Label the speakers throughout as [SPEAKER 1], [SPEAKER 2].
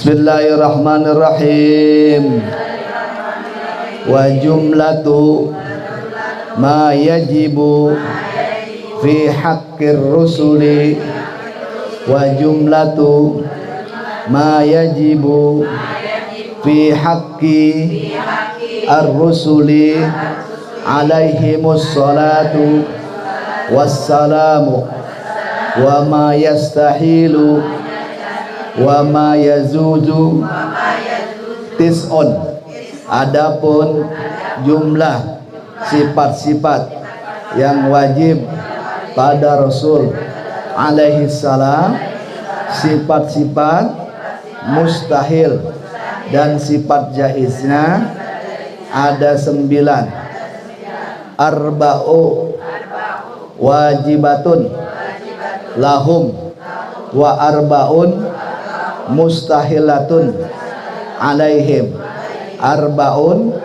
[SPEAKER 1] Bismillahirrahmanirrahim. Wa jumlatu ma yajibu fi haqqir rusuli wa jumlatu ma yajibu fi haqqi ar-rusuli alaihimus salatu wassalamu wa ma yastahilu wa ma yazuzu tis'un. Adapun jumlah sifat-sifat yang wajib pada Rasul alaihi salam, sifat-sifat mustahil dan sifat jaiznya ada 9. Arba'u wajibatun lahum wa arba'un mustahilatun alaihim. Arba'un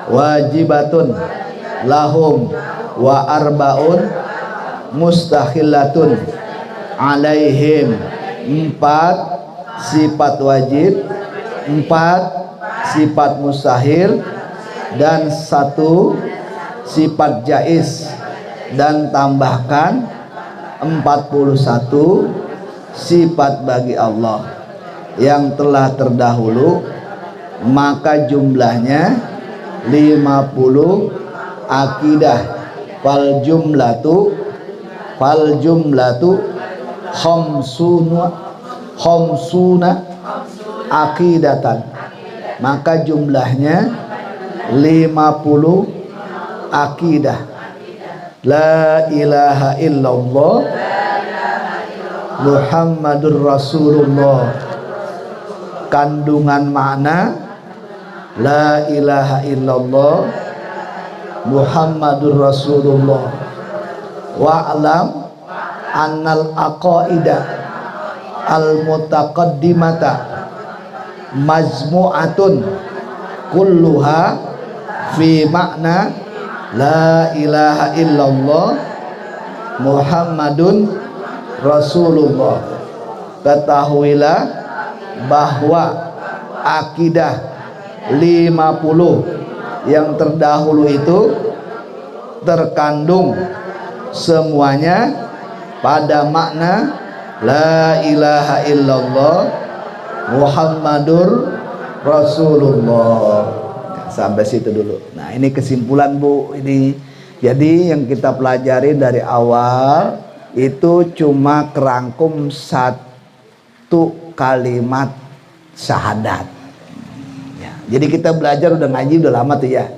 [SPEAKER 1] wajibatun lahum wa arba'un mustahilatun alaihim. 4 sifat wajib, 4 sifat mustahil, dan 1 sifat jaiz, dan tambahkan 41 sifat bagi Allah yang telah terdahulu, maka jumlahnya 50 akidah. Fal jumlatu khamsuna akidatan, maka jumlahnya 50 akidah. La ilaha illallah Muhammadur Rasulullah. Kandungan makna la ilaha illallah Muhammadur Rasulullah. Wa'lam annal aqaidah al mutaqaddimata majmu'atun kulluha fi makna la ilaha illallah Muhammadun Rasulullah. Ketahuilah bahwa akidah 50 yang terdahulu itu terkandung semuanya pada makna la ilaha illallah Muhammadur Rasulullah. Sampai situ dulu. Nah, ini kesimpulan, Bu. Ini jadi yang kita pelajari dari awal itu cuma kerangkum 1 kalimat syahadat ya. Jadi kita belajar udah ngaji udah lama tuh ya.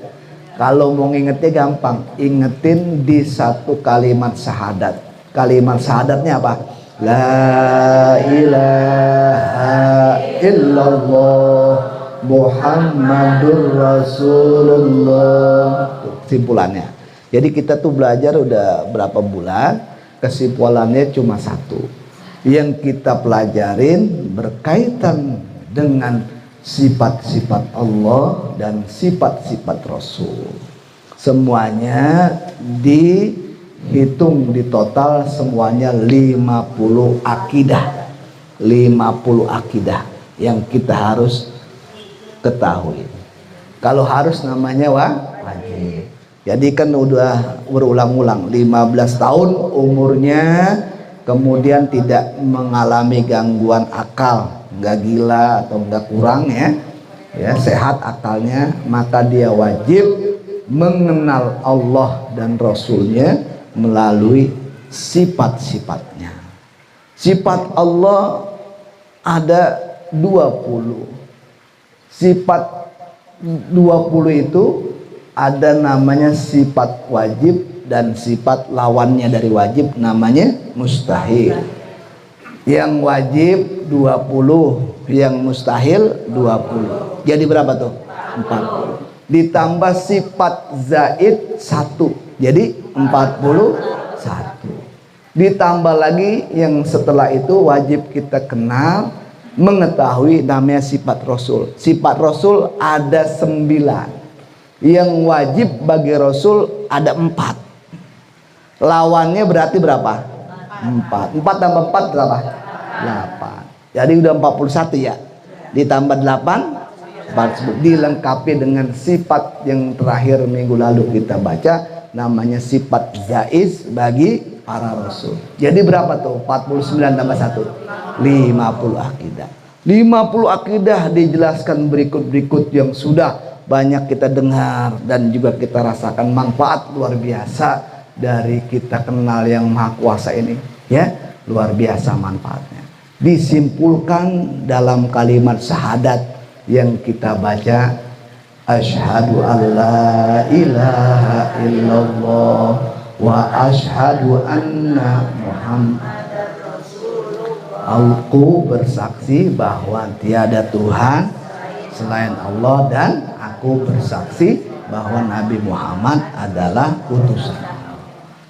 [SPEAKER 1] Kalau mau ngingetnya gampang, ingetin di 1 kalimat syahadat. Kalimat syahadatnya apa? La ilaha illallah Muhammadur Rasulullah. Kesimpulannya. Jadi kita tuh belajar udah berapa bulan, kesimpulannya cuma 1. Yang kita pelajarin berkaitan dengan sifat-sifat Allah dan sifat-sifat Rasul. Semuanya dihitung di total, semuanya 50 akidah. 50 akidah yang kita harus ketahui. Kalau harus namanya wajib. Jadi kan udah berulang-ulang 15 tahun umurnya, kemudian tidak mengalami gangguan akal, nggak gila atau nggak kurang ya, sehat akalnya, maka dia wajib mengenal Allah dan Rasulnya melalui sifat-sifatnya. Sifat Allah ada 20. Sifat 20 itu ada namanya sifat wajib, dan sifat lawannya dari wajib namanya mustahil. Yang wajib 20, yang mustahil 20. Jadi berapa tuh? 40. Ditambah sifat zaid 1. Jadi 41. Ditambah lagi yang setelah itu wajib kita kenal, mengetahui namanya sifat Rasul. Sifat Rasul ada 9. Yang wajib bagi Rasul ada 4. Lawannya berarti berapa? 4. 4 tambah 4 berapa? 8. Jadi udah 41 ya. ditambah 8 dilengkapi dengan sifat yang terakhir minggu lalu kita baca, namanya sifat jaiz bagi para rasul. Jadi berapa tuh? 49 tambah 1 50 akidah. 50 akidah dijelaskan berikut yang sudah banyak kita dengar dan juga kita rasakan manfaat luar biasa dari kita kenal yang Maha Kuasa ini, ya. Luar biasa manfaatnya. Disimpulkan dalam kalimat syahadat yang kita baca, asyhadu alla ilaha illallah wa asyhadu anna muhammadar rasulullah. Aku bersaksi bahwa tiada Tuhan selain Allah dan aku bersaksi bahwa Nabi Muhammad adalah utusan.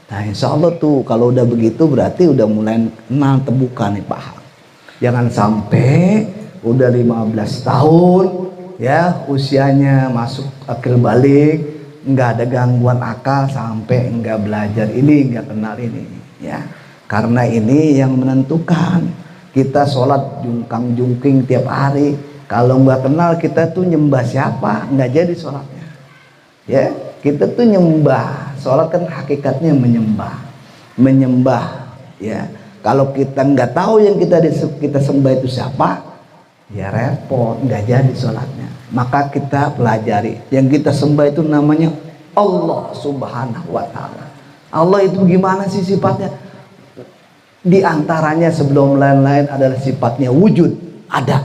[SPEAKER 1] Nah, insya Allah tuh kalau udah begitu berarti udah mulai kenal terbuka nih Pak. Jangan sampai udah 15 tahun ya usianya masuk akil balik, nggak ada gangguan akal sampai nggak belajar ini, nggak kenal ini, ya. Karena ini yang menentukan. Kita sholat jungkang-jungking tiap hari, kalau nggak kenal kita tuh nyembah siapa, nggak jadi sholatnya, ya. Kita tuh nyembah, sholat kan hakikatnya menyembah, ya. Kalau kita nggak tahu yang kita sembah itu siapa, ya repot, nggak jadi sholatnya. Maka kita pelajari, yang kita sembah itu namanya Allah Subhanahu wa Ta'ala. Allah itu gimana sih sifatnya? Di antaranya sebelum lain-lain adalah sifatnya wujud, ada,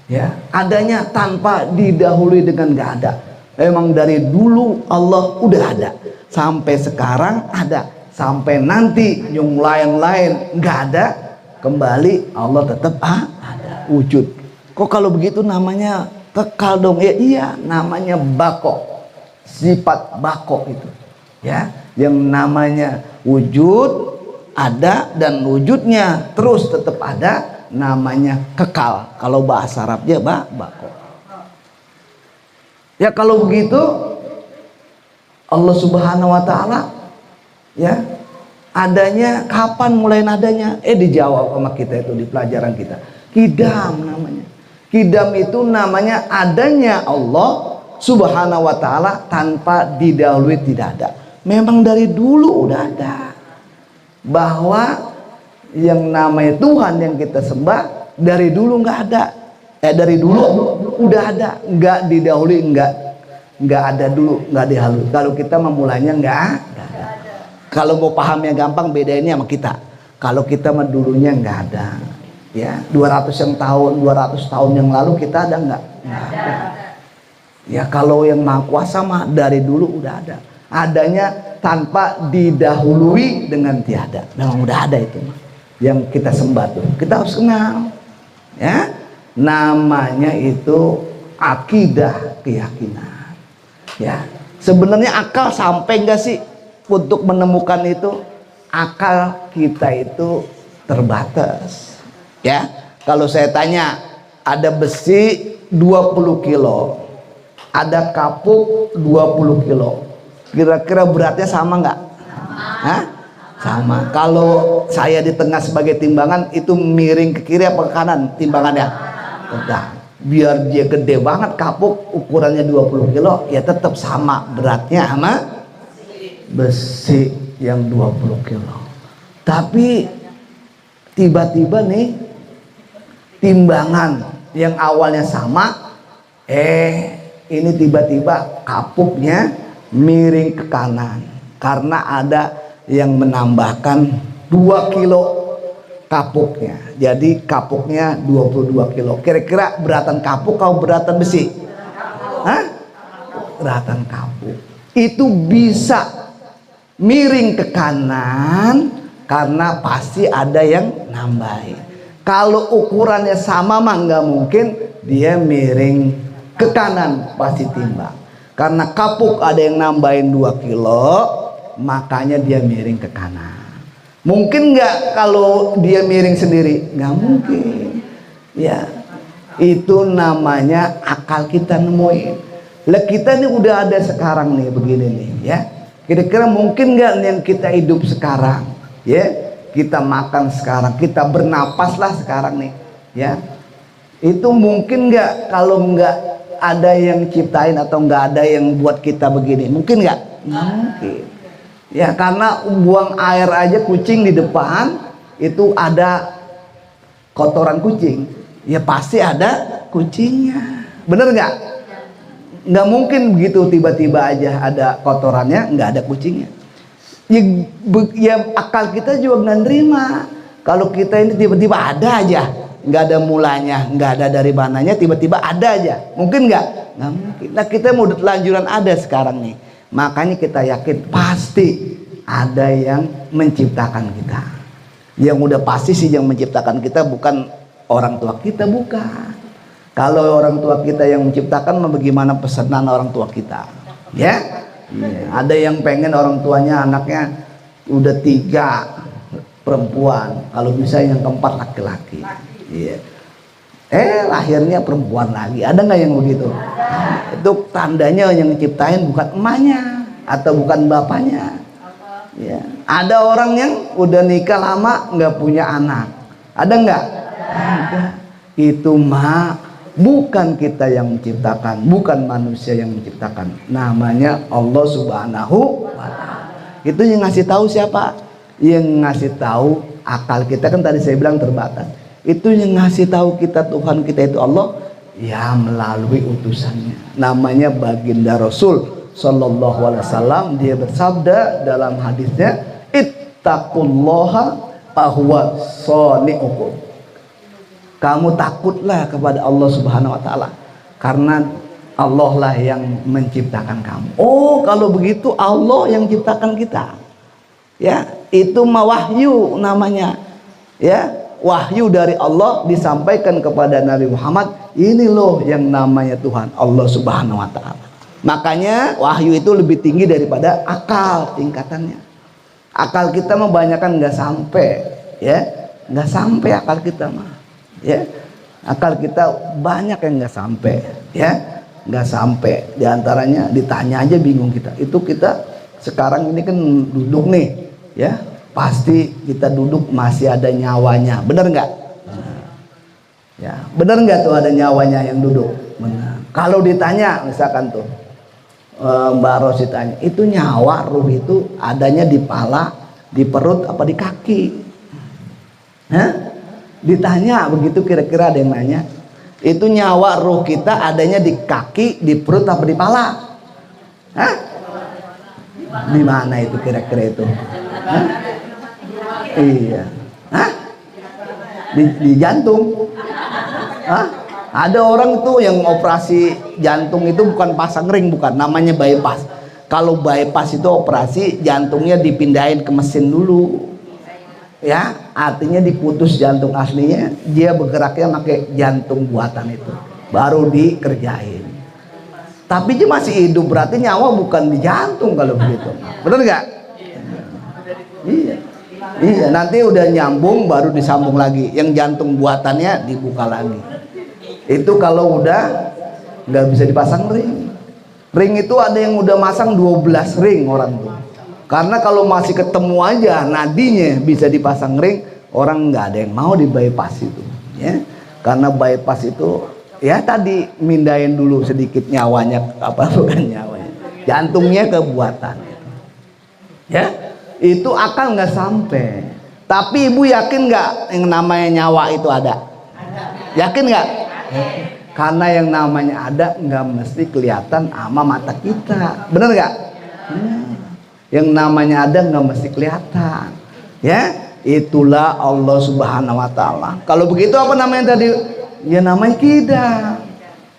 [SPEAKER 1] ya, adanya tanpa didahului dengan nggak ada. Memang dari dulu Allah udah ada, sampai sekarang ada, sampai nanti yang lain-lain nggak ada, kembali Allah tetap ada, wujud. Kok kalau begitu namanya kekal dong? Ya iya, namanya bako, sifat bako itu, ya, yang namanya wujud ada dan wujudnya terus tetap ada, namanya kekal. Kalau bahasa Arabnya bako. Ya kalau begitu Allah Subhanahu wa Ta'ala, ya, adanya kapan mulai adanya? Dijawab sama kita itu di pelajaran kita. Kidam namanya. Kidam itu namanya adanya Allah Subhanahu wa Ta'ala tanpa didahului, tidak ada. Memang dari dulu udah ada. Bahwa yang namanya Tuhan yang kita sembah dari dulu nggak ada. Dari dulu udah ada, nggak didahului, nggak ada dulu, nggak didahului. Kalau kita memulainya nggak ada. Kalau mau pahamnya gampang, bedainnya sama kita. Kalau kita mah dulunya nggak ada, ya, 200 tahun yang lalu kita ada nggak ada. Ya kalau yang Maha Kuasa mah dari dulu udah ada, adanya tanpa didahului dengan tiada. Memang udah ada itu mah. Yang kita sembah tuh kita harus kenal, ya. Namanya itu akidah, keyakinan, ya. Sebenarnya akal sampai nggak sih untuk menemukan itu? Akal kita itu terbatas, ya. Kalau saya tanya, ada besi 20 kilo, ada kapuk 20 kilo, kira-kira beratnya sama nggak? Hah? Sama. Kalau saya di tengah sebagai timbangan, itu miring ke kiri apa ke kanan timbangannya? Udah, biar dia gede banget kapuk ukurannya 20 kilo, ya tetap sama beratnya sama besi yang 20 kilo. Tapi tiba-tiba nih timbangan yang awalnya sama, ini tiba-tiba kapuknya miring ke kanan karena ada yang menambahkan 2 kilo kapuknya. Jadi kapuknya 22 kilo. Kira-kira beratan kapuk atau beratan besi? Hah? Beratan kapuk. Itu bisa miring ke kanan karena pasti ada yang nambahin. Kalau ukurannya sama mah nggak mungkin dia miring ke kanan, pasti timbang. Karena kapuk ada yang nambahin 2 kilo, makanya dia miring ke kanan. Mungkin nggak kalau dia miring sendiri? Nggak mungkin, ya. Itu namanya akal kita nemuin. Lah kita ini udah ada sekarang nih begini nih, ya. Kira-kira mungkin nggak yang kita hidup sekarang, ya? Kita makan sekarang, kita bernapas lah sekarang nih, ya. Itu mungkin nggak kalau nggak ada yang ciptain atau nggak ada yang buat kita begini? Mungkin nggak? Mungkin. Ya karena buang air aja kucing di depan itu ada kotoran kucing. Ya pasti ada kucingnya. Bener nggak? Nggak mungkin begitu tiba-tiba aja ada kotorannya, nggak ada kucingnya. Ya akal kita juga nggak nerima kalau kita ini tiba-tiba ada aja, nggak ada mulanya, nggak ada dari mananya, tiba-tiba ada aja. Mungkin nggak mungkin. Nah kita mau lanjuran ada sekarang nih, makanya kita yakin pasti ada yang menciptakan kita. Yang udah pasti sih yang menciptakan kita bukan orang tua kita, bukan. Kalau orang tua kita yang menciptakan, bagaimana pesanan orang tua kita, ya? Ada yang pengen orang tuanya anaknya udah 3 perempuan, kalau bisa yang keempat laki-laki. Iya. Lahirnya perempuan lagi. Ada nggak yang begitu? Itu tandanya yang ciptain bukan emaknya atau bukan bapaknya. Ya. Ada orang yang udah nikah lama nggak punya anak. Ada nggak? Ada. Itu bukan kita yang menciptakan, bukan manusia yang menciptakan. Namanya Allah Subhanahu wa Ta'ala. Itu yang ngasih tahu siapa? Yang ngasih tahu akal kita, kan tadi saya bilang terbatas. Itu yang ngasih tahu kita Tuhan kita itu Allah, ya melalui utusannya. Namanya baginda Rasul Sallallahu Alaihi Wasallam. Dia bersabda dalam hadisnya, ittaqullaha fahuwa shani'ukum. Kamu takutlah kepada Allah Subhanahu wa Ta'ala, karena Allah lah yang menciptakan kamu. Oh, kalau begitu Allah yang ciptakan kita. Ya, itu wahyu namanya. Ya, wahyu dari Allah disampaikan kepada Nabi Muhammad. Ini loh yang namanya Tuhan Allah Subhanahu wa Ta'ala. Makanya wahyu itu lebih tinggi daripada akal tingkatannya. Akal kita kebanyakan nggak sampai, ya, nggak sampai akal kita mah. Ya, akal kita banyak yang nggak sampai, ya, nggak sampai. Diantaranya ditanya aja bingung kita. Itu kita sekarang ini kan duduk nih, ya, pasti kita duduk masih ada nyawanya, benar nggak? Ya, benar nggak tuh ada nyawanya yang duduk? Benar. Kalau ditanya misalkan tuh Mbak Ros ditanya, itu nyawa ruh itu adanya di pala, di perut apa di kaki? Hah? Ditanya begitu, kira-kira ada yang nanya, itu nyawa ruh kita adanya di kaki, di perut apa di pala? Hah? Di mana itu kira-kira itu? Hah? Iya. Hah? Di jantung. Hah? Ada orang tuh yang operasi jantung itu bukan pasang ring, bukan, namanya bypass. Kalau bypass itu operasi jantungnya dipindahin ke mesin dulu. Ya, artinya diputus jantung aslinya, dia bergeraknya pakai jantung buatan itu, baru dikerjain. Tapi dia masih hidup, berarti nyawa bukan di jantung kalau begitu. Benar nggak? Iya, iya. Nanti udah nyambung, baru disambung lagi. Yang jantung buatannya dibuka lagi. Itu kalau udah nggak bisa dipasang ring. Ring itu ada yang udah masang 12 ring orang tuh. Karena kalau masih ketemu aja nadinya bisa dipasang ring, orang nggak ada yang mau di bypass itu, ya. Karena bypass itu, ya tadi mindahin dulu sedikit nyawanya, apa bukan nyawanya, jantungnya ke buatan, ya. Itu akal nggak sampai. Tapi ibu yakin nggak yang namanya nyawa itu ada? Yakin nggak? Karena yang namanya ada nggak mesti kelihatan sama mata kita, bener nggak? Yang namanya ada nggak mesti kelihatan, ya. Itulah Allah Subhanahu wa Ta'ala. Kalau begitu apa namanya tadi? Ya namanya kidam,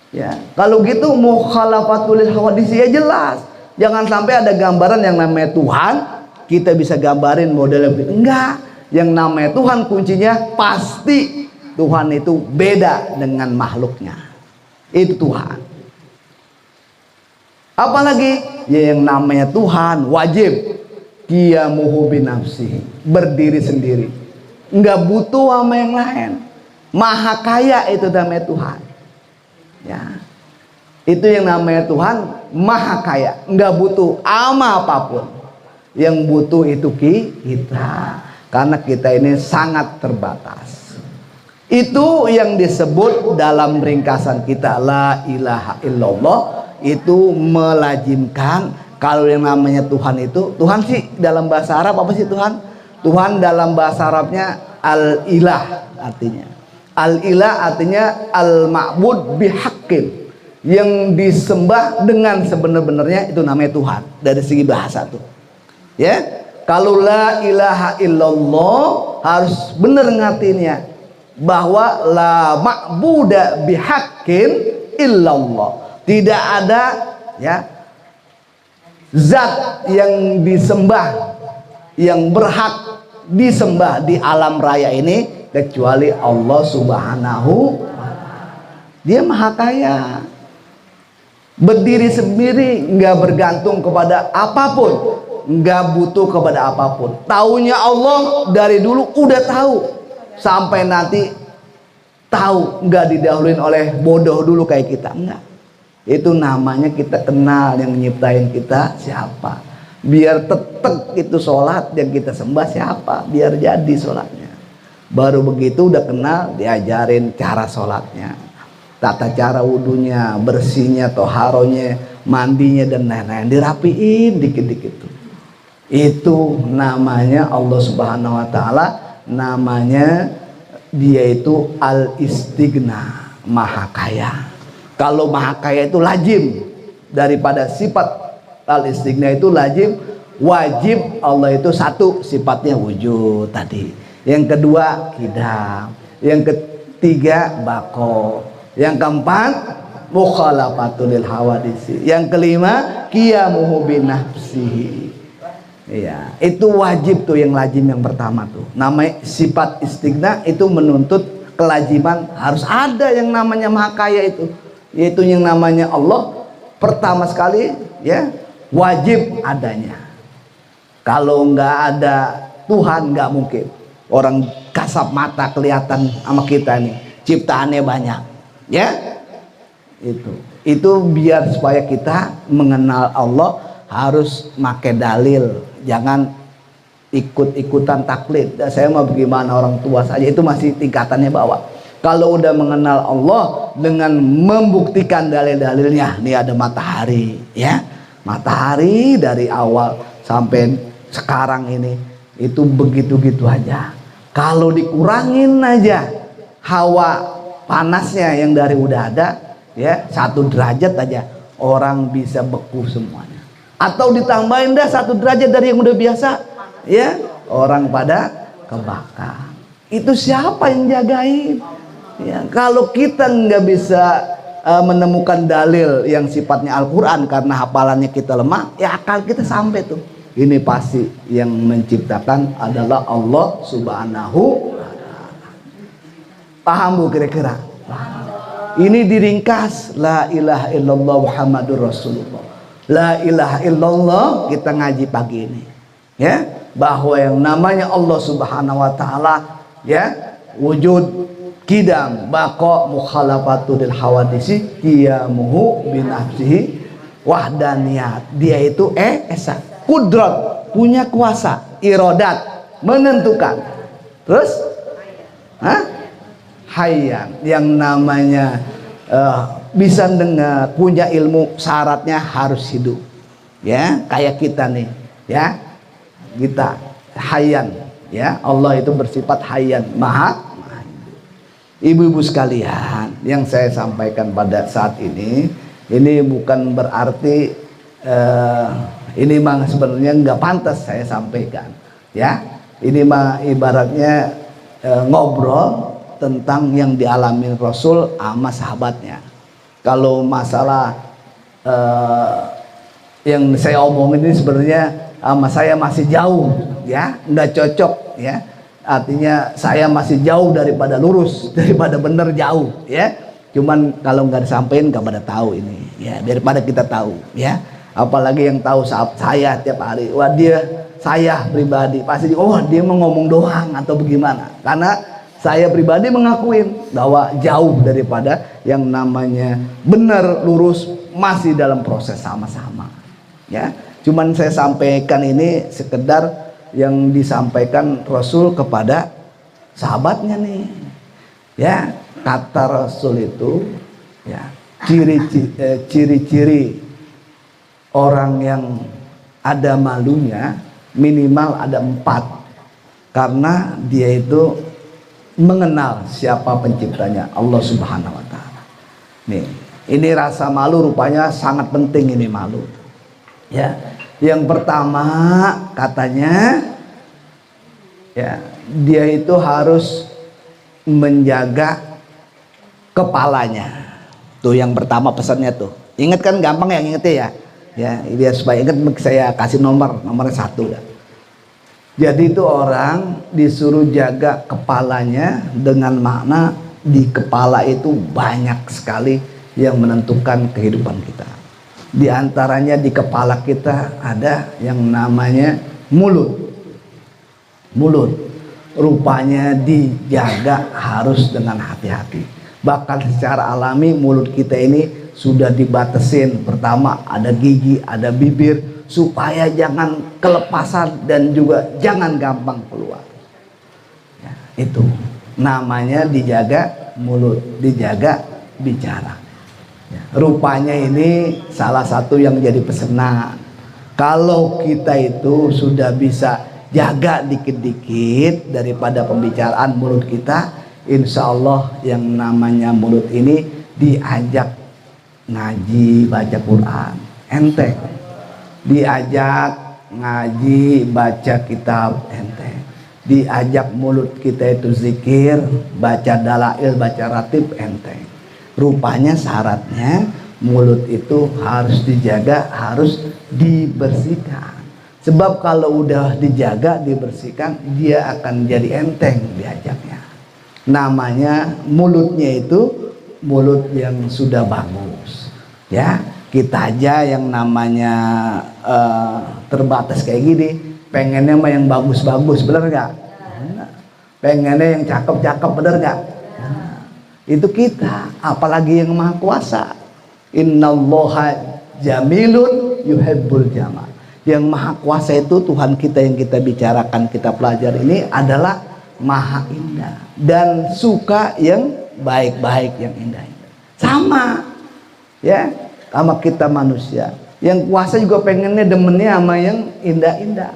[SPEAKER 1] ya. Kalau gitu mukhalafatul hawadis, ya jelas. Jangan sampai ada gambaran yang namanya Tuhan kita bisa gambarin modelnya begitu. Enggak. Yang namanya Tuhan kuncinya pasti Tuhan itu beda dengan makhluknya. Itu Tuhan. Apalagi ya yang namanya Tuhan wajib qiyamuhu binafsihi, berdiri sendiri, nggak butuh sama yang lain. Maha kaya itu namanya Tuhan, ya. Itu yang namanya Tuhan maha kaya, nggak butuh ama apapun. Yang butuh itu kita, karena kita ini sangat terbatas. Itu yang disebut dalam ringkasan kita la ilaha illallah, itu melazimkan kalau yang namanya Tuhan itu, Tuhan sih dalam bahasa Arab apa sih Tuhan? Tuhan dalam bahasa Arabnya al-ilah artinya. Al-ilah artinya al-ma'bud bihaqqin, yang disembah dengan sebenar-benarnya, itu namanya Tuhan dari segi bahasa tuh. Ya. Kalau la ilaha illallah harus benar ngartinya, bahwa la ma'buda bihaqqin illallah. Tidak ada ya zat yang disembah, yang berhak disembah di alam raya ini kecuali Allah Subhanahu wa ta'ala. Dia maha kaya, berdiri sendiri, nggak bergantung kepada apapun, nggak butuh kepada apapun. Taunya Allah dari dulu udah tahu, sampai nanti tahu, nggak didahuluin oleh bodoh dulu kayak kita, enggak. Itu namanya kita kenal yang nyiptain kita siapa, biar tetap itu sholat yang kita sembah siapa, biar jadi sholatnya. Baru begitu udah kenal, diajarin cara sholatnya, tata cara wudunya, bersihnya, toharonya, mandinya, dan lain-lain, dirapiin dikit-dikit tuh. Itu namanya Allah Subhanahu wa ta'ala, namanya dia itu al-istighna, maha kaya. Kalau maha kaya itu lazim daripada sifat al-istighna, itu lazim, wajib Allah itu satu sifatnya wujud tadi, yang kedua qidam, yang ketiga baqo, yang keempat mukhalafatul lil hawadisi, yang kelima qiyamuhu binafsihi. Iya, itu wajib tuh, yang lazim yang pertama tuh. Namanya sifat istighna itu menuntut kelaziman, harus ada yang namanya maha kaya itu, yaitu yang namanya Allah. Pertama sekali ya wajib adanya. Kalau nggak ada Tuhan nggak mungkin. Orang kasat mata kelihatan sama kita nih, ciptaannya banyak, ya. Itu biar supaya kita mengenal Allah harus make dalil, jangan ikut-ikutan taklid. Saya mau bagaimana orang tua saja, itu masih tingkatannya bawah. Kalau udah mengenal Allah dengan membuktikan dalil-dalilnya, nih ada matahari, ya, matahari dari awal sampai sekarang ini itu begitu-gitu aja. Kalau dikurangin aja hawa panasnya yang dari udah ada, ya, 1 derajat aja orang bisa beku semuanya. Atau ditambahin dah 1 derajat dari yang udah biasa, ya, orang pada kebakar. Itu siapa yang jagain? Ya, kalau kita nggak bisa menemukan dalil yang sifatnya Al-Quran karena hafalannya kita lemah, ya akal kita sampai tuh. Ini pasti yang menciptakan adalah Allah Subhanahu wa ta'ala. Paham bu kira-kira? Ini diringkas la ilaha illallah Muhammadur Rasulullah. La ilaha illallah kita ngaji pagi ini, ya, bahwa yang namanya Allah Subhanahu wa ta'ala, ya, wujud, qidam, baqa, mukhalafatul hawadisi, qiyamuhu binafsihi, wahdaniyat. Dia itu esa, kudrat, punya kuasa, irodat, menentukan. Terus hayyan, yang namanya bisa dengar, punya ilmu, syaratnya harus hidup, ya, kayak kita nih, ya, kita hayyan, ya, Allah itu bersifat hayyan, maha. Ibu-ibu sekalian, yang saya sampaikan pada saat ini bukan berarti ini mah sebenarnya nggak pantas saya sampaikan, ya. Ini mah ibaratnya ngobrol tentang yang dialami Rasul sama sahabatnya. Kalau masalah yang saya omongin ini sebenarnya sama saya masih jauh, ya, nggak cocok, ya. Artinya saya masih jauh daripada lurus, daripada benar jauh, ya. Cuman kalau nggak disampaikan nggak pada tahu ini, ya, daripada kita tahu, ya. Apalagi yang tahu saat saya tiap hari, wah dia, saya pribadi pasti, oh dia mau ngomong doang atau bagaimana. Karena saya pribadi mengakuin bahwa jauh daripada yang namanya benar lurus, masih dalam proses sama-sama, ya. Cuman saya sampaikan ini sekedar yang disampaikan Rasul kepada sahabatnya nih. Ya, kata Rasul itu ya, ciri-ciri orang yang ada malunya minimal ada 4, karena dia itu mengenal siapa penciptanya, Allah Subhanahu wa Ta'ala. Nih, ini rasa malu rupanya sangat penting, ini malu. Ya, yang pertama katanya ya, dia itu harus menjaga kepalanya. Tuh yang pertama pesannya tuh. Ingat kan, gampang yang ingetnya ya. Ya, biar supaya ingat saya kasih nomornya 1 ya. Jadi itu orang disuruh jaga kepalanya, dengan makna di kepala itu banyak sekali yang menentukan kehidupan kita. Di antaranya di kepala kita ada yang namanya mulut. Mulut rupanya dijaga harus dengan hati-hati. Bahkan secara alami mulut kita ini sudah dibatasin. Pertama ada gigi, ada bibir, supaya jangan kelepasan dan juga jangan gampang keluar. Ya, itu namanya dijaga mulut, dijaga bicara. Ya, rupanya ini salah satu yang jadi pesanan. Kalau kita itu sudah bisa jaga dikit-dikit daripada pembicaraan mulut kita, insya Allah yang namanya mulut ini diajak ngaji baca Quran enteng, diajak ngaji baca kitab enteng, diajak mulut kita itu zikir, baca dalail, baca ratib enteng. Rupanya syaratnya mulut itu harus dijaga, harus dibersihkan. Sebab kalau udah dijaga, dibersihkan, dia akan jadi enteng diajaknya. Namanya mulutnya itu mulut yang sudah bagus. Ya, kita aja yang namanya terbatas kayak gini, pengennya mah yang bagus-bagus, bener nggak? Pengennya yang cakep-cakep, bener nggak? Itu kita, apalagi yang maha kuasa. Innallaha jamilun yuhibbul jamal. Yang maha kuasa itu Tuhan kita yang kita bicarakan, kita pelajari ini adalah maha indah dan suka yang baik-baik, yang indah-indah. Sama ya, sama kita manusia. Yang kuasa juga pengennya demennya sama yang indah-indah,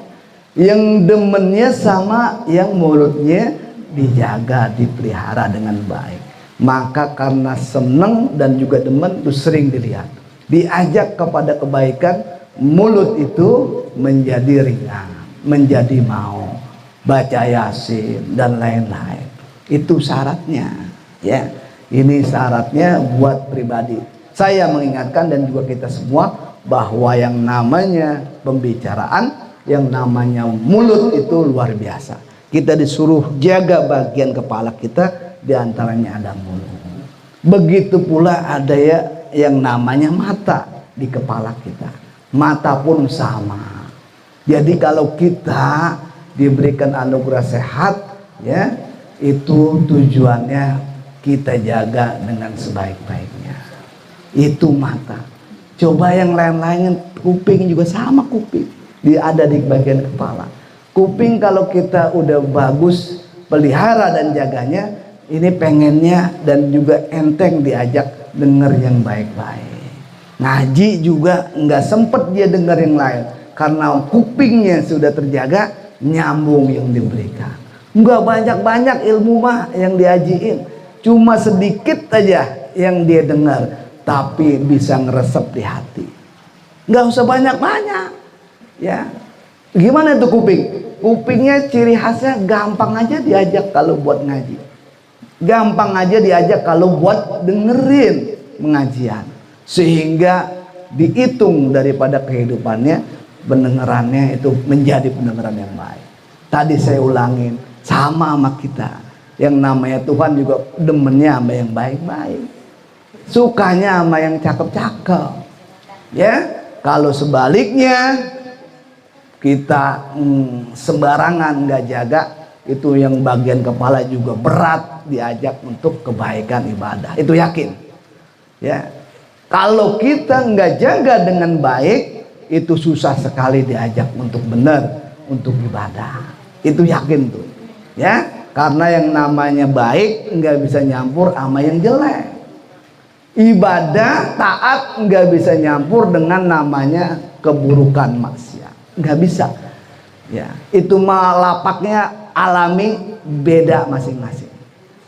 [SPEAKER 1] yang demennya sama yang mulutnya dijaga, dipelihara dengan baik. Maka karena seneng dan juga demen itu sering dilihat, diajak kepada kebaikan, mulut itu menjadi ringan, menjadi mau baca Yasin dan lain-lain. Itu syaratnya ya. Ini syaratnya buat pribadi. Saya mengingatkan dan juga kita semua bahwa yang namanya pembicaraan, yang namanya mulut itu luar biasa. Kita disuruh jaga bagian kepala kita, diantaranya ada mulut. Begitu pula ada ya yang namanya mata di kepala kita. Mata pun sama. Jadi kalau kita diberikan anugerah sehat ya, itu tujuannya kita jaga dengan sebaik-baiknya. Itu mata. Coba yang lain-lain, kuping juga sama, kuping dia ada di bagian kepala. Kuping kalau kita udah bagus pelihara dan jaganya, ini pengennya dan juga enteng diajak dengar yang baik-baik. Ngaji juga nggak sempet dia dengar yang lain, karena kupingnya sudah terjaga, nyambung yang diberikan. Nggak banyak-banyak ilmu mah yang diajiin, cuma sedikit aja yang dia dengar, tapi bisa ngeresep di hati. Nggak usah banyak-banyak ya. Gimana tuh kuping? Kupingnya ciri khasnya gampang aja diajak kalau buat ngaji, gampang aja diajak kalau buat dengerin pengajian, sehingga dihitung daripada kehidupannya, pendengarannya itu menjadi pendengaran yang baik. Tadi saya ulangin, sama kita, yang namanya Tuhan juga demennya sama yang baik-baik, sukanya sama yang cakep-cakep ya. Kalau sebaliknya kita sembarangan nggak jaga, itu yang bagian kepala juga berat diajak untuk kebaikan ibadah, itu yakin ya. Kalau kita nggak jaga dengan baik, itu susah sekali diajak untuk benar, untuk ibadah, itu yakin tuh ya. Karena yang namanya baik nggak bisa nyampur sama yang jelek. Ibadah taat nggak bisa nyampur dengan namanya keburukan maksiat, nggak bisa. Ya, itu mah lapaknya alami, beda masing-masing.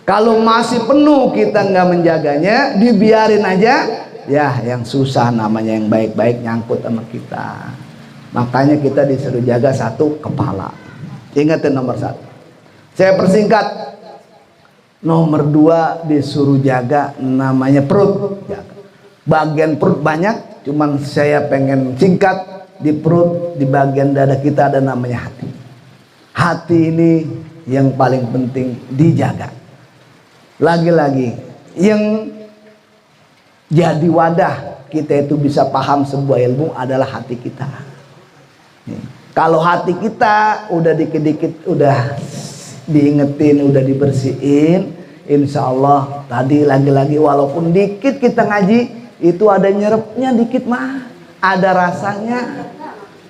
[SPEAKER 1] Kalau masih penuh kita nggak menjaganya, dibiarin aja, ya yang susah namanya yang baik-baik nyangkut sama kita. Makanya kita disuruh jaga satu, kepala. Ingatin nomor satu. Saya persingkat. Nomor dua disuruh jaga namanya perut. Bagian perut banyak, cuman saya pengen singkat. Di perut, di bagian dada kita ada namanya hati. Hati ini yang paling penting dijaga. Lagi-lagi yang jadi wadah kita itu bisa paham sebuah ilmu adalah hati kita. Kalau hati kita udah dikit-dikit udah diingetin, udah dibersihin, insya Allah tadi lagi-lagi walaupun dikit kita ngaji itu ada nyerepnya dikit mah, ada rasanya,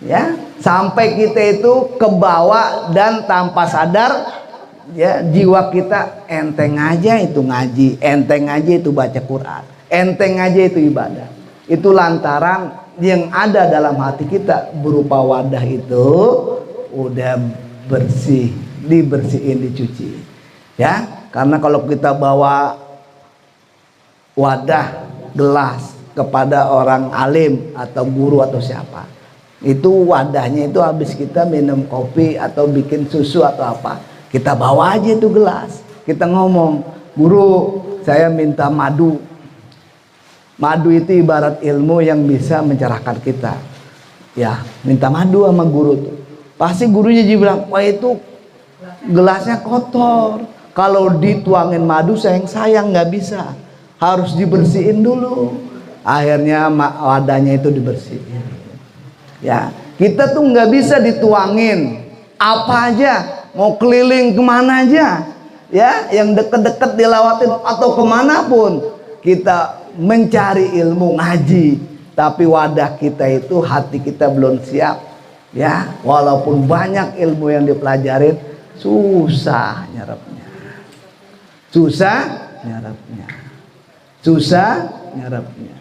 [SPEAKER 1] ya sampai kita itu kebawa dan tanpa sadar, ya jiwa kita enteng aja itu ngaji, enteng aja itu baca Quran, enteng aja itu ibadah. Itu lantaran yang ada dalam hati kita berupa wadah itu udah bersih, dibersihin, dicuci, ya. Karena kalau kita bawa wadah gelas kepada orang alim atau guru atau siapa, itu wadahnya itu habis kita minum kopi atau bikin susu atau apa, kita bawa aja itu gelas, kita ngomong, guru saya minta madu. Madu itu ibarat ilmu yang bisa mencerahkan kita, ya minta madu sama guru tuh. Pasti gurunya juga bilang, wah itu gelasnya kotor, kalau dituangin madu sayang nggak bisa, harus dibersihin dulu. Akhirnya wadahnya itu dibersihin, ya kita tuh nggak bisa dituangin apa aja, mau keliling kemana aja, ya yang deket-deket dilawatin atau kemanapun kita mencari ilmu ngaji, tapi wadah kita itu hati kita belum siap, ya walaupun banyak ilmu yang dipelajarin susah nyerapnya, susah nyerapnya.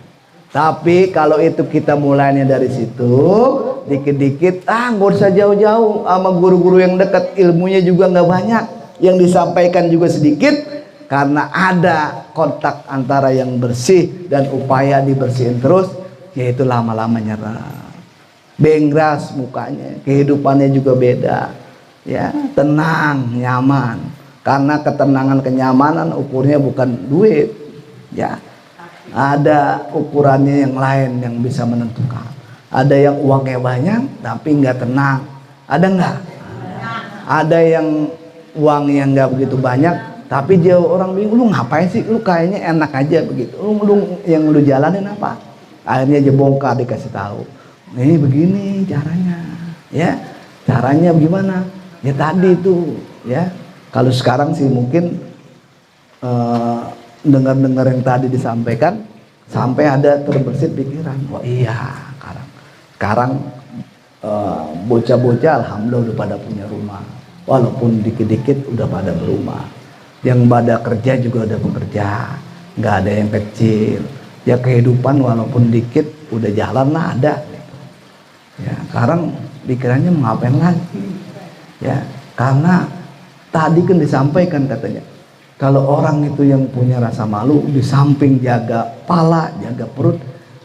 [SPEAKER 1] Tapi kalau itu kita mulainya dari situ, dikit-dikit, nggak usah jauh-jauh sama guru-guru yang dekat, ilmunya juga nggak banyak, yang disampaikan juga sedikit, karena ada kontak antara yang bersih dan upaya dibersihin terus, yaitu lama-lama nyerap, bengras mukanya, kehidupannya juga beda, ya tenang, nyaman. Karena ketenangan kenyamanan ukurnya bukan duit, ya ada ukurannya yang lain yang bisa menentukan. Ada yang uangnya banyak tapi nggak tenang, ada nggak? Ada yang uangnya nggak begitu banyak tapi dia orang bingung, lu ngapain sih, lu kayaknya enak aja begitu, lu yang lu jalanin apa? Akhirnya dia bongkar, dikasih tahu, nih begini caranya, ya caranya gimana? Ya tadi itu, ya kalau sekarang sih mungkin dengar-dengar yang tadi disampaikan sampai ada terbersit pikiran, wah iya sekarang bocah-bocah alhamdulillah udah pada punya rumah, walaupun dikit-dikit udah pada berumah, yang pada kerja juga udah bekerja, nggak ada yang kecil, ya kehidupan walaupun dikit udah jalan lah ada gitu. Ya sekarang pikirannya mau ngapain lagi, ya karena tadi kan disampaikan katanya, kalau orang itu yang punya rasa malu, di samping jaga pala, jaga perut,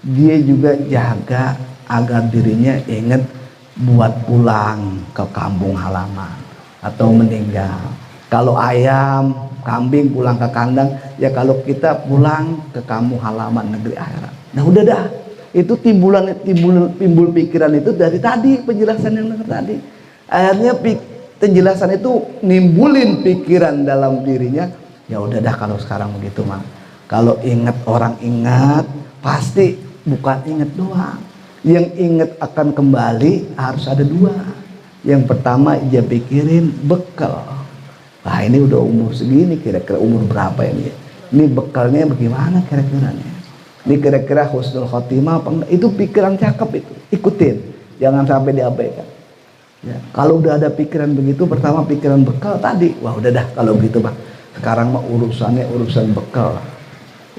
[SPEAKER 1] dia juga jaga agar dirinya ingat buat pulang ke kampung halaman atau meninggal. Kalau ayam, kambing pulang ke kandang, ya kalau kita pulang ke kampung halaman negeri akhirat. Nah udah dah, itu timbul pikiran itu dari tadi, penjelasan yang tadi. Akhirnya penjelasan itu nimbulin pikiran dalam dirinya. Ya udah dah kalau sekarang begitu mah. Kalau ingat orang ingat, pasti bukan ingat doang. Yang ingat akan kembali harus ada dua. Yang pertama dia pikirin bekal. Nah ini udah umur segini, kira-kira umur berapa ini? Ini bekalnya bagaimana kira-kira? Ini kira-kira husnul khotimah apa enggak? Itu pikiran cakep itu, ikutin. Jangan sampai diabaikan. Ya, kalau udah ada pikiran begitu, pertama pikiran bekal tadi, wah udah dah kalau begitu Bang. Sekarang mah urusannya urusan bekal.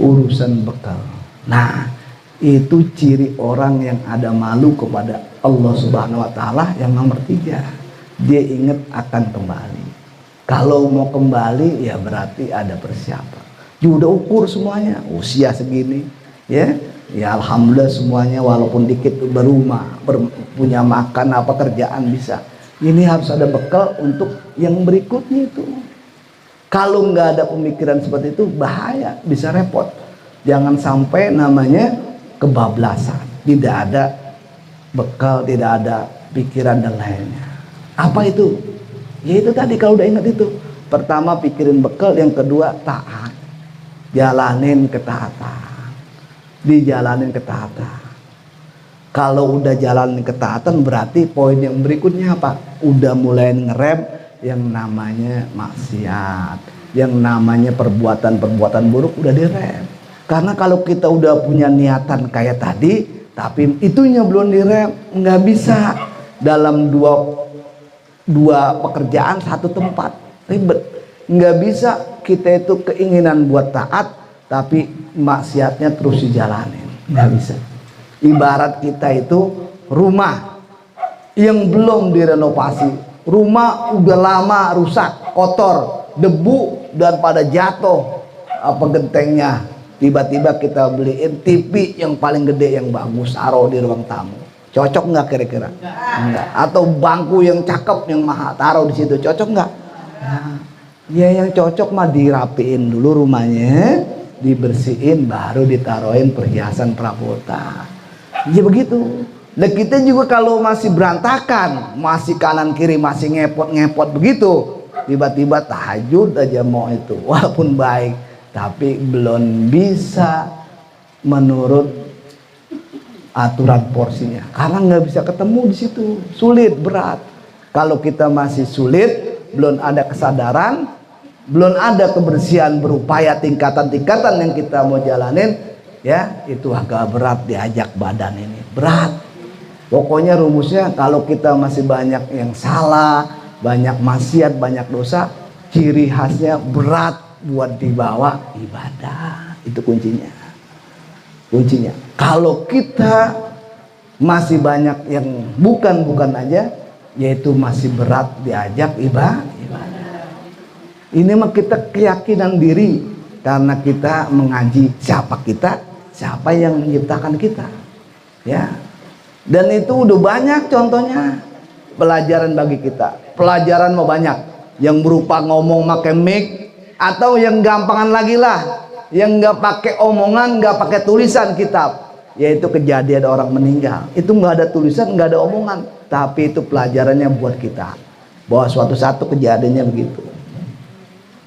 [SPEAKER 1] Urusan bekal. Nah, itu ciri orang yang ada malu kepada Allah Subhanahu wa taala yang nomor 3. Dia ingat akan kembali. Kalau mau kembali ya berarti ada persiapan. Dia udah ukur semuanya, usia segini, ya. Ya alhamdulillah semuanya walaupun dikit berumah, punya makan apa kerjaan bisa. Ini harus ada bekal untuk yang berikutnya itu. Kalau nggak ada pemikiran seperti itu bahaya, bisa repot. Jangan sampai namanya kebablasan. Tidak ada bekal, tidak ada pikiran dan lainnya. Apa itu? Ya itu tadi kalau udah ingat itu. Pertama pikirin bekal, yang kedua taat. Jalanin ketaatan. Dijalanin ketaatan. Kalau udah jalanin ketaatan berarti poin yang berikutnya apa? Udah mulai ngerem yang namanya maksiat, yang namanya perbuatan-perbuatan buruk udah direm. Karena kalau kita udah punya niatan kayak tadi, tapi itunya belum direm, nggak bisa. Dalam dua pekerjaan satu tempat, ribet. Nggak bisa kita itu keinginan buat taat, tapi maksiatnya terus dijalanin, nggak bisa. Ibarat kita itu rumah yang belum direnovasi, rumah udah lama rusak, kotor, debu dan pada jatuh apa gentengnya. Tiba-tiba kita beliin TV yang paling gede yang bagus, taruh di ruang tamu. Cocok nggak kira-kira? Enggak. Atau bangku yang cakep yang mahal taruh di situ, cocok nggak? Nah, ya yang cocok mah dirapiin dulu rumahnya, dibersihin, baru ditaruhin perhiasan perabotan. Ya begitu. Nah kita juga kalau masih berantakan, masih kanan kiri masih ngepot-ngepot begitu, tiba-tiba tahajud aja mau itu, walaupun baik, tapi belum bisa menurut aturan porsinya, karena nggak bisa ketemu di situ, sulit, berat. Kalau kita masih sulit, belum ada kesadaran, belum ada kebersihan berupaya tingkatan-tingkatan yang kita mau jalanin, ya itu agak berat diajak badan ini, berat. Pokoknya rumusnya kalau kita masih banyak yang salah, banyak maksiat, banyak dosa, ciri khasnya berat buat dibawa ibadah. Itu kuncinya. Kuncinya. Kalau kita masih banyak yang bukan aja, yaitu masih berat diajak ibadah. Ini mah kita keyakinan diri karena kita mengaji siapa kita, siapa yang menciptakan kita. Ya. Dan itu udah banyak contohnya pelajaran bagi kita. Pelajaran mau banyak yang berupa ngomong pakai mic atau yang gampangan lagi lah, yang nggak pakai omongan, nggak pakai tulisan kitab, yaitu kejadian orang meninggal. Itu nggak ada tulisan, nggak ada omongan, tapi itu pelajarannya buat kita bahwa suatu kejadiannya begitu.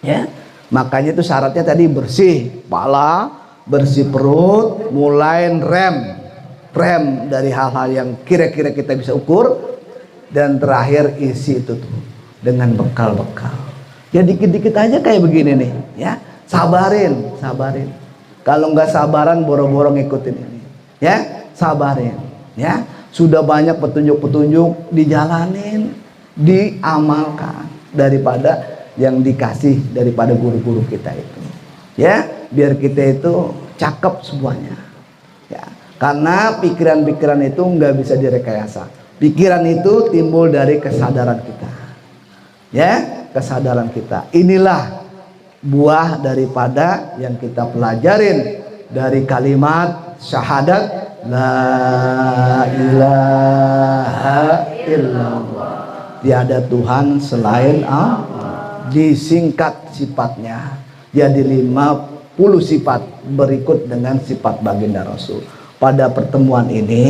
[SPEAKER 1] Ya, makanya itu syaratnya tadi bersih kepala, bersih perut, mulai rem dari hal-hal yang kira-kira kita bisa ukur, dan terakhir isi itu tuh dengan bekal-bekal. Ya dikit-dikit aja kayak begini nih, ya sabarin. Kalau nggak sabaran boro-boro ngikutin ini, ya sabarin. Ya sudah banyak petunjuk-petunjuk dijalanin, diamalkan daripada yang dikasih daripada guru-guru kita itu. Ya biar kita itu cakep semuanya. Ya. Karena pikiran-pikiran itu nggak bisa direkayasa. Pikiran itu timbul dari kesadaran kita. Ya, kesadaran kita. Inilah buah daripada yang kita pelajarin dari kalimat syahadat la ilaha illallah. Tiada Tuhan selain Allah. Disingkat sifatnya jadi 50 sifat berikut dengan sifat baginda Rasul. Pada pertemuan ini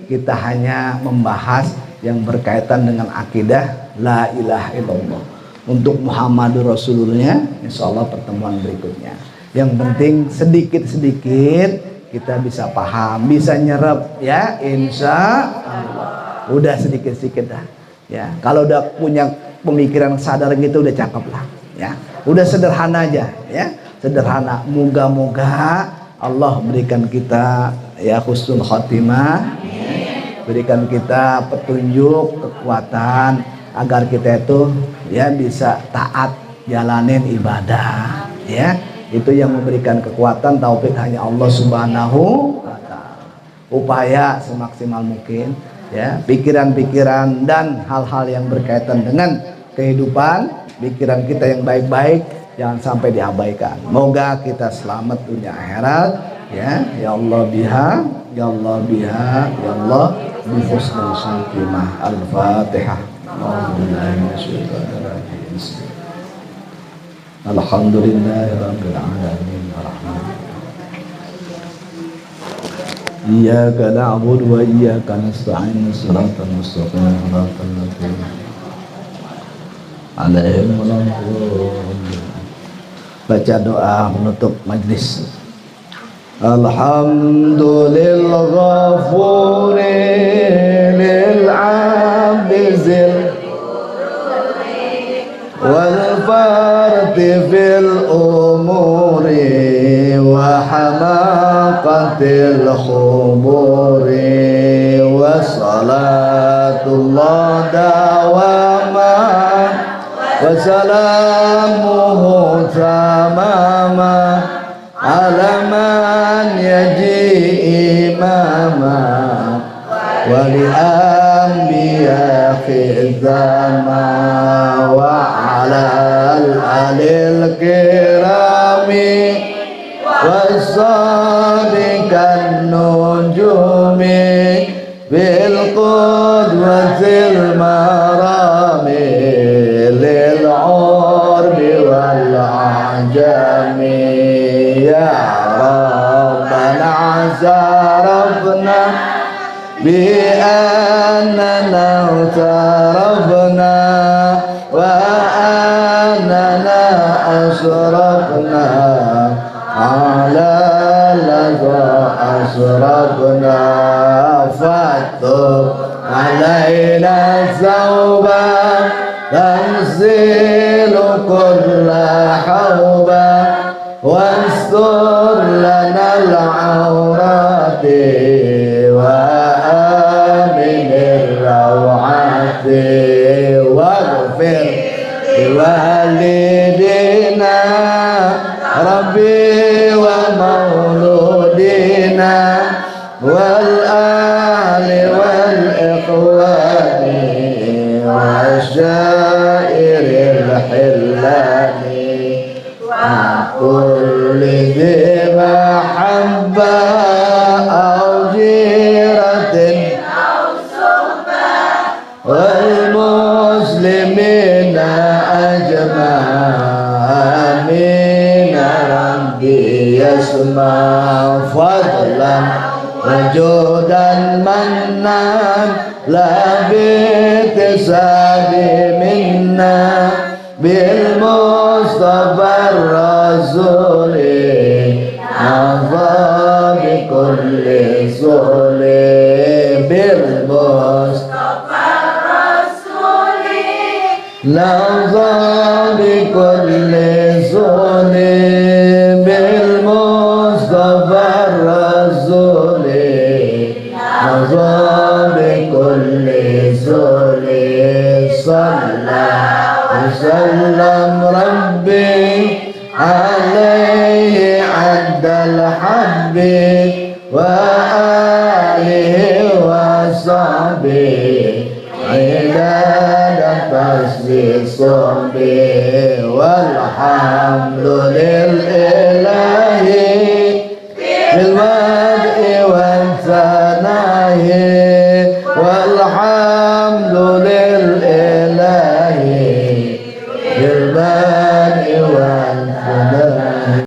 [SPEAKER 1] kita hanya membahas yang berkaitan dengan akidah la ilaha illallah. Untuk Muhammadur Rasulullah, insya Allah pertemuan berikutnya. Yang penting sedikit-sedikit kita bisa paham, bisa nyerap, ya insya Allah. Udah sedikit-sedikit dah. Ya, kalau udah punya pemikiran sadar gitu udah cakep lah. Ya, udah sederhana aja, ya sederhana. Moga-moga Allah berikan kita ya husnul khotimah, berikan kita petunjuk, kekuatan agar kita itu ya bisa taat jalanin ibadah ya. Itu yang memberikan kekuatan, taufik hanya Allah Subhanahu wa taala. Upaya semaksimal mungkin ya, pikiran-pikiran dan hal-hal yang berkaitan dengan kehidupan, pikiran kita yang baik-baik jangan sampai diabaikan. Moga kita selamat dunia akhirat ya. Ya Allah biha, ya Allah biha, ya Allah bi husnul khatimah. Al-Fatihah. Alhamdulillahirabbil alamin. Iyyaka na'budu wa iyyaka nasta'in. Shiratal mustaqim. Shiratal ladzina alaihim waladhdallin. Baca doa menutup majlis. Alhamdulil ghafuri lil abizil wal fardi fil umuri wa hamaqatil khuburi wa salatullah dawama wa salamuhu tamama ala man yaji imama wa li anbiya khizama wa ala al-alil kirami wa sadiqan nujumi bil qudwatil marami lil urbi wal ajami ya rabbana azarafna bi annana tarafna wa annana asrafna ala laza asrafna fatub alaina zawba tanzilu kulla hawba واستر لنا العورات وآمن الروعات واغفر لوالدينا ربي ومولودينا والآل والإخوان والشائر الحلان كل ذي محبة أو جيرة أو صحبة والمسلمين أجمع آمين ربي يسمع فضلا وجودا منان لا باكتساب منا بالمصطفى الرسول نظى بكل زول بالمصطفى الرسول نظى بكل زول بالمصطفى الرسول نظى بكل زول صلى وسلم ربي عليه عد الحب وآله وصحبه عداد تسبيح صحبه والحمد لله بالمدء والثناء والحمد لله